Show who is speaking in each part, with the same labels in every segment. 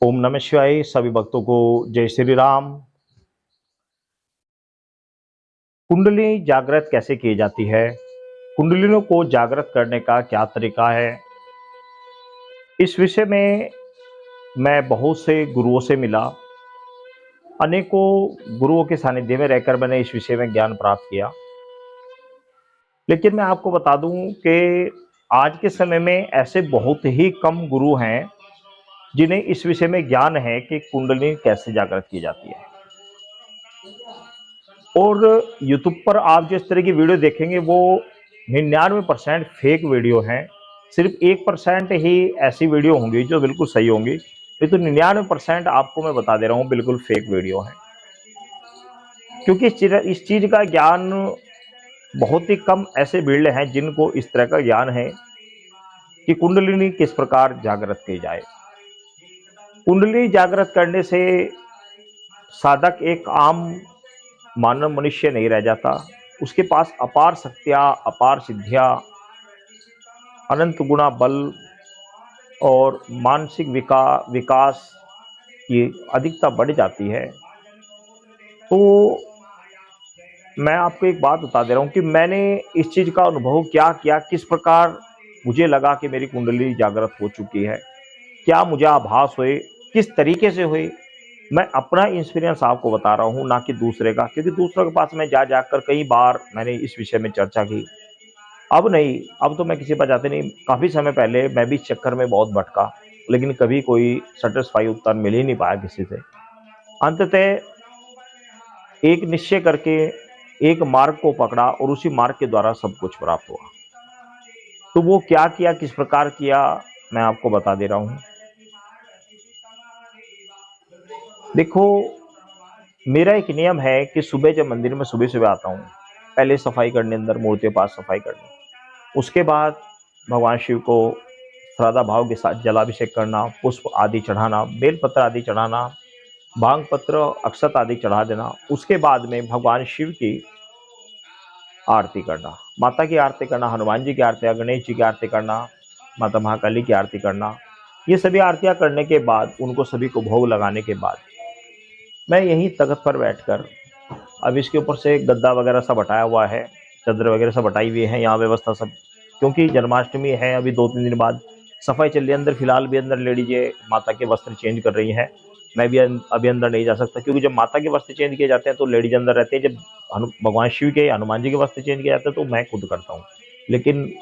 Speaker 1: ओम नमः शिवाय। सभी भक्तों को जय श्री राम। कुंडली जागृत कैसे की जाती है? कुंडलियों को जागृत करने का क्या तरीका है? इस विषय में मैं बहुत से गुरुओं से मिला। अनेकों गुरुओं के सानिध्य में रहकर मैंने इस विषय में ज्ञान प्राप्त किया। लेकिन मैं आपको बता दूं कि आज के समय में ऐसे बहुत ही कम गुरु हैं जिन्हें इस विषय में ज्ञान है कि कुंडली कैसे जागृत की जाती है। और यूट्यूब पर आप जिस तरह की वीडियो देखेंगे वो 99% फेक वीडियो हैं। सिर्फ 1% ही ऐसी वीडियो होंगी जो बिल्कुल सही होंगी। ये तो 99% आपको मैं बता दे रहा हूँ बिल्कुल फेक वीडियो है। क्योंकि इस चीज का ज्ञान बहुत ही कम ऐसे बिल्ड हैं जिनको इस तरह का ज्ञान है कि कुंडलिनी किस प्रकार जागृत की जाए। कुंडली जागृत करने से साधक एक आम मानव मनुष्य नहीं रह जाता। उसके पास अपार शक्तियां, अपार सिद्धियां, अनंत गुणा बल और मानसिक विकास की अधिकता बढ़ जाती है। तो मैं आपको एक बात बता दे रहा हूं कि मैंने इस चीज का अनुभव क्या किया, किस प्रकार मुझे लगा कि मेरी कुंडली जागृत हो चुकी है, क्या मुझे आभास हुए, किस तरीके से हुए। मैं अपना एक्सपीरियंस आपको बता रहा हूँ, ना कि दूसरे का। क्योंकि दूसरों के पास मैं जा जाकर कई बार मैंने इस विषय में चर्चा की। अब नहीं, अब तो मैं किसी पर जाते नहीं। काफी समय पहले मैं भी इस चक्कर में बहुत भटका, लेकिन कभी कोई सेटिस्फाई उत्तर मिल ही नहीं पाया किसी से। अंततः एक निश्चय करके एक मार्ग को पकड़ा और उसी मार्ग के द्वारा सब कुछ प्राप्त हुआ। तो वो क्या किया, किस प्रकार किया, मैं आपको बता दे रहा हूं। देखो, मेरा एक नियम है कि सुबह जब मंदिर में सुबह सुबह आता हूँ, पहले सफाई करने, अंदर मूर्ति के पास सफाई करनी, उसके बाद भगवान शिव को श्रद्धा भाव के साथ जलाभिषेक करना, पुष्प आदि चढ़ाना, बेलपत्र आदि चढ़ाना, भांग पत्र अक्षत आदि चढ़ा देना। उसके बाद में भगवान शिव की आरती करना, माता की आरती करना, हनुमान जी की आरती, गणेश जी की आरती करना, माता महाकाली की आरती करना। ये सभी आरतियां करने के बाद, उनको सभी को भोग लगाने के बाद, मैं यहीं तख्त पर बैठकर, अब इसके ऊपर से गद्दा वगैरह सब हटाया हुआ है, चादर वगैरह सब हटाई हुई है, यहाँ व्यवस्था सब, क्योंकि जन्माष्टमी है, अभी 2-3 दिन बाद सफाई चल रही है। अंदर फिलहाल भी अंदर लेडीजें माता के वस्त्र चेंज कर रही हैं। मैं भी अभी अंदर नहीं जा सकता, क्योंकि जब माता के वस्त्र चेंज किए जाते हैं तो लेडीज अंदर रहते हैं। जब भगवान शिव के, हनुमान जी के वस्त्र चेंज किए जाते हैं तो मैं खुद करता हूँ। लेकिन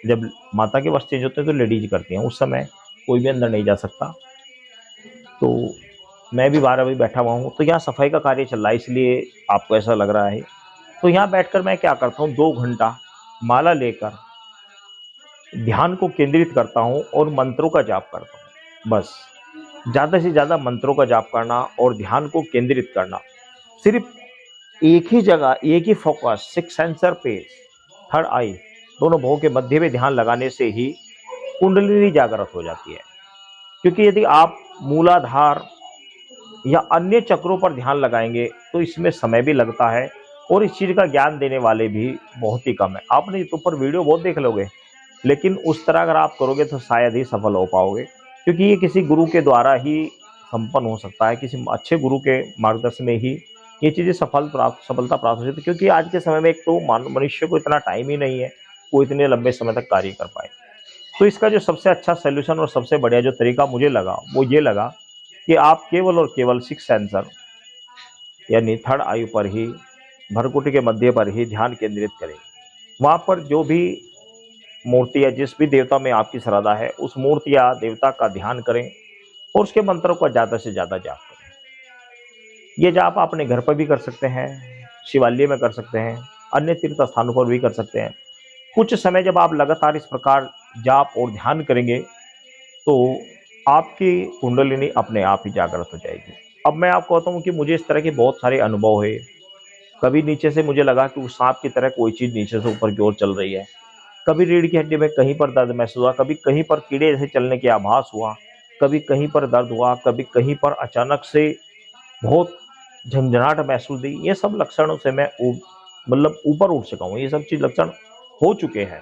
Speaker 1: जब माता के वस्त्र चेंज होते हैं तो लेडीज करती हैं, उस समय कोई भी अंदर नहीं जा सकता। तो मैं भी 12 बजे बैठा हुआ हूँ, तो यहाँ सफाई का कार्य चल रहा है, इसलिए आपको ऐसा लग रहा है। तो यहाँ बैठकर मैं क्या करता हूँ, 2 घंटा माला लेकर ध्यान को केंद्रित करता हूँ और मंत्रों का जाप करता हूँ। बस ज़्यादा से ज़्यादा मंत्रों का जाप करना और ध्यान को केंद्रित करना, सिर्फ एक ही जगह, एक ही फोकस, 6 सेंसर पे, थर्ड आई, दोनों भौं के मध्य में ध्यान लगाने से ही कुंडलिनी जागृत हो जाती है। क्योंकि यदि आप मूलाधार या अन्य चक्रों पर ध्यान लगाएंगे तो इसमें समय भी लगता है और इस चीज का ज्ञान देने वाले भी बहुत ही कम है। आपने यूट्यूब पर वीडियो बहुत देख लोगे, लेकिन उस तरह अगर आप करोगे तो शायद ही सफल हो पाओगे। क्योंकि ये किसी गुरु के द्वारा ही संपन्न हो सकता है, किसी अच्छे गुरु के मार्गदर्शन में ही ये चीजें सफलता प्राप्त हो सकती है। क्योंकि आज के समय में एक तो मनुष्य को इतना टाइम ही नहीं है वो इतने लंबे समय तक कार्य कर पाए। तो इसका जो सबसे अच्छा सोल्यूशन और सबसे बढ़िया जो तरीका मुझे लगा वो ये लगा कि आप केवल और केवल 6 सेंसर यानी थर्ड आयु पर ही, भरकुटी के मध्य पर ही ध्यान केंद्रित करें। वहां पर जो भी मूर्ति या जिस भी देवता में आपकी श्रद्धा है उस मूर्ति या देवता का ध्यान करें और उसके मंत्रों का ज्यादा से ज्यादा जाप करें। ये जाप आप अपने घर पर भी कर सकते हैं, शिवालय में कर सकते हैं, अन्य तीर्थ स्थानों पर भी कर सकते हैं। कुछ समय जब आप लगातार इस प्रकार जाप और ध्यान करेंगे तो आपकी कुंडलिनी अपने आप ही जागृत हो जाएगी। अब मैं आपको बताऊं कि मुझे इस तरह के बहुत सारे अनुभव हुए। कभी नीचे से मुझे लगा कि उस सांप की तरह कोई चीज नीचे से ऊपर की ओर चल रही है, कभी रीढ़ की हड्डी में कहीं पर दर्द महसूस हुआ, कभी कहीं पर कीड़े जैसे चलने के आभास हुआ, कभी कहीं पर दर्द हुआ, कभी कहीं पर अचानक से बहुत झंझनाहट महसूस हुई। ये सब लक्षणों से मैं मतलब ऊपर उठ चुका हूँ, ये सब चीज लक्षण हो चुके हैं।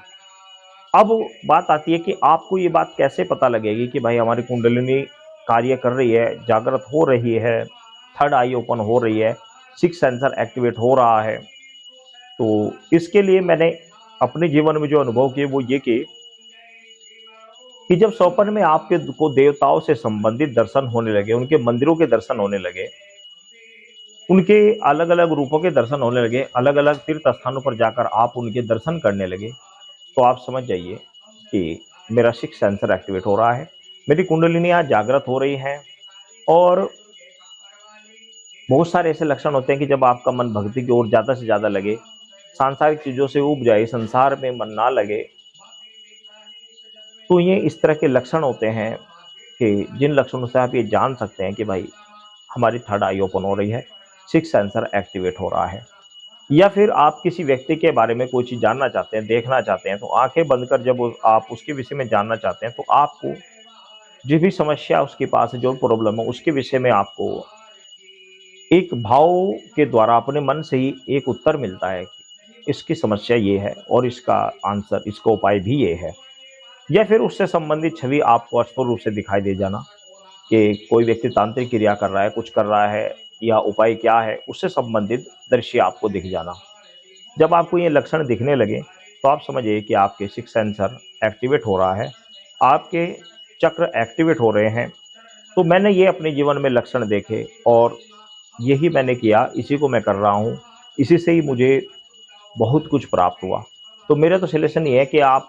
Speaker 1: अब बात आती है कि आपको ये बात कैसे पता लगेगी कि भाई हमारी कुंडलिनी कार्य कर रही है, जागृत हो रही है, थर्ड आई ओपन हो रही है, सिक्स सेंसर एक्टिवेट हो रहा है। तो इसके लिए मैंने अपने जीवन में जो अनुभव किए वो ये कि जब स्वप्न में आपके को देवताओं से संबंधित दर्शन होने लगे, उनके मंदिरों के दर्शन होने लगे, उनके अलग अलग रूपों के दर्शन होने लगे, अलग अलग तीर्थ स्थानों पर जाकर आप उनके दर्शन करने लगे, तो आप समझ जाइए कि मेरा सिक्स सेंसर एक्टिवेट हो रहा है, मेरी कुंडलिनी आज जागृत हो रही है। और बहुत सारे ऐसे लक्षण होते हैं कि जब आपका मन भक्ति की ओर ज्यादा से ज्यादा लगे, सांसारिक चीजों से उब जाए, संसार में मन ना लगे, तो ये इस तरह के लक्षण होते हैं कि जिन लक्षणों से आप ये जान सकते हैं कि भाई हमारी थर्ड आई ओपन हो रही है, सिक्स सेंसर एक्टिवेट हो रहा है। या फिर आप किसी व्यक्ति के बारे में कोई चीज जानना चाहते हैं, देखना चाहते हैं, तो आंखें बंद कर जब आप उसके विषय में जानना चाहते हैं, तो आपको जो भी समस्या उसके पास है, जो प्रॉब्लम है, उसके विषय में आपको एक भाव के द्वारा अपने मन से ही एक उत्तर मिलता है कि इसकी समस्या ये है और इसका आंसर, इसका उपाय भी ये है। या फिर उससे संबंधित छवि आपको स्पष्ट रूप से दिखाई दे जाना कि कोई व्यक्ति तांत्रिक क्रिया कर रहा है, कुछ कर रहा है, या उपाय क्या है, उससे संबंधित दृश्य आपको दिख जाना। जब आपको ये लक्षण दिखने लगे तो आप समझिए कि आपके सिक्स सेंसर एक्टिवेट हो रहा है, आपके चक्र एक्टिवेट हो रहे हैं। तो मैंने ये अपने जीवन में लक्षण देखे और यही मैंने किया, इसी को मैं कर रहा हूँ, इसी से ही मुझे बहुत कुछ प्राप्त हुआ। तो मेरा तो सजेशन ये है कि आप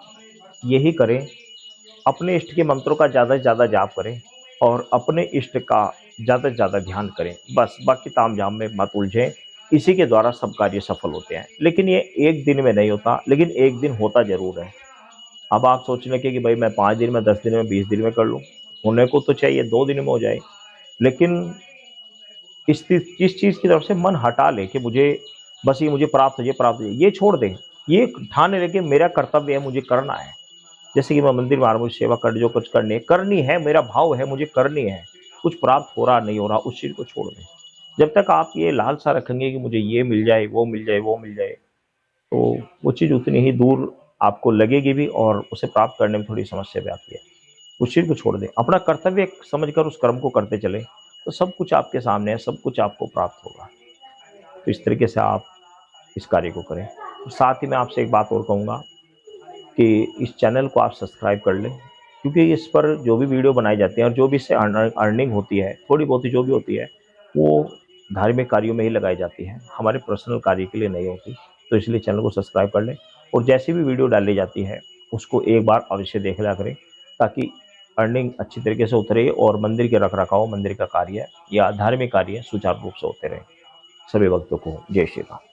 Speaker 1: यही करें, अपने इष्ट के मंत्रों का ज़्यादा से ज़्यादा जाप करें और अपने इष्ट का ज़्यादा से ज़्यादा ध्यान करें। बस बाकी तामझाम में मत उलझें, इसी के द्वारा सब कार्य सफल होते हैं। लेकिन ये एक दिन में नहीं होता, लेकिन एक दिन होता ज़रूर है। अब आप सोचने के कि भाई मैं 5 दिन में, 10 दिन में, 20 दिन में कर लूँ, होने को तो चाहिए 2 दिन में हो जाए। लेकिन इस चीज़ की तरफ से मन हटा ले कि मुझे बस ये मुझे प्राप्त हो जाए, प्राप्त हो जाए, ये छोड़ दें। ये ठान ले कि मेरा कर्तव्य है, मुझे करना है। जैसे कि मैं मंदिर में आ रहा हूँ, मुझे सेवा कर, जो कुछ करनी है, मेरा भाव है, मुझे करनी है। कुछ प्राप्त हो रहा नहीं हो रहा, उस चीज़ को छोड़ दें। जब तक आप ये लालसा रखेंगे कि मुझे ये मिल जाए, वो मिल जाए, वो मिल जाए, तो वो चीज़ उतनी ही दूर आपको लगेगी भी और उसे प्राप्त करने में थोड़ी समस्या भी आती है। उस चीज़ को छोड़ दें, अपना कर्तव्य समझकर उस कर्म को करते चलें, तो सब कुछ आपके सामने है, सब कुछ आपको प्राप्त होगा। तो इस तरीके से आप इस कार्य को करें। और साथ ही मैं आपसे एक बात और कहूँगा कि इस चैनल को आप सब्सक्राइब कर लें, क्योंकि इस पर जो भी वीडियो बनाई जाती है और जो भी इससे अर्निंग होती है, थोड़ी बहुत जो भी होती है, वो धार्मिक कार्यों में ही लगाई जाती है, हमारे पर्सनल कार्य के लिए नहीं होती। तो इसलिए चैनल को सब्सक्राइब कर लें और जैसी भी वीडियो डाली जाती है उसको एक बार अवश्य देख लिया करें, ताकि अर्निंग अच्छी तरीके से होती रहे और मंदिर के रख रखाव, मंदिर का कार्य या धार्मिक कार्य सुचारू रूप से होते रहे। सभी भक्तों को जय श्री राम।